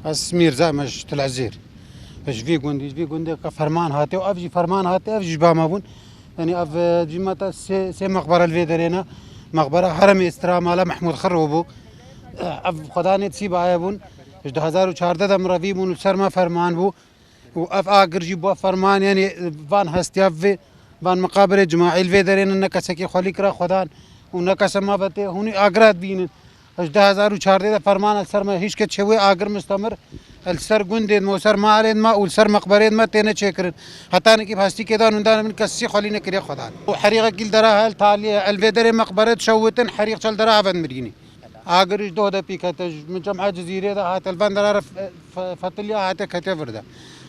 از میرزا مش تلعزیر اش في گوندی که فرمان هاته و افجی فرمان هاته افجی بامابون يعني اف جمعة سي مقبرة الفيدرينا مقبرة حرم استرام على محمود خروبو اف خداني تسيب عيبون 2014 مرافي بون سرما فرمان بو واف اگر جيبوا فرمان يعني فان هستياف فان مقابر جماعي الفيدرينا نكسكي خليكرا خدان ونكس ما بته هوني اگرات بين 2014 فرمان السرما هيش كتشوي اگر مستمر السر گوندید موسر ما علید ما والسر مقبرید ما تینه چکرد حتی نکی بحثی کدان وندان من کسی خالی نکریا خدان وحريقة كل درا هل تالي الفيدري مقبرة شوتن حريق شل درا هفن مريني آخرش دو ده بيكتج من جمعة جزيرة ده هات الفن درا فتليا هات كتفر ده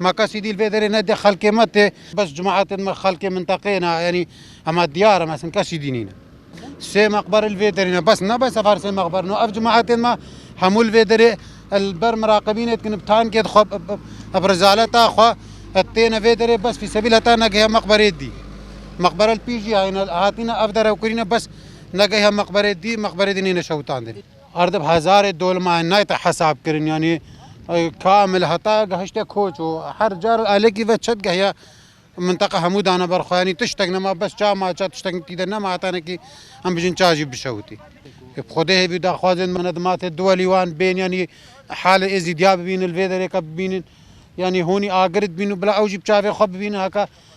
ما كسيدي الفيدري ندي خلق مته بس جماعة ما خلق منطقينا يعني أما ديار مثلا كسيدينينا سي مقبر الفيدري بس نبى سفر سي مقبر نو أف جماعة ما حمول الفيدري البر مراقبين يتكن بتان كده خب برزالة خو التين فيدري بس في سبيل هتا نجها مقبرة دي مقبرة البيجي هاي هاتينا أفدر وكرينا بس نجها مقبرة دي مقبرة دي نشوتان دي أرد بهزار دول ما نايت حساب كرين يعني كامل هتا جهشت كوچ وحر جار عليكي وشد جهيا منطقة حمود أنا برخواني تشتغل ما بس جا ما جا تشتغل كده ما عطانا كي هم بيجين تاجي بشوتي بخده بيدا خوازن منظمات الدولي وان بين يعني حالة ازدياب بين الفيدري كب بين يعني هوني آجرد بينو بلا أوجي بشافي خب بين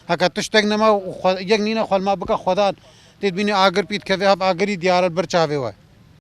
هكا تشتغل ما يجنينا خال ما بقى خدان تد بيني آجر بيت كذا هب آجري ديار البرشافي واه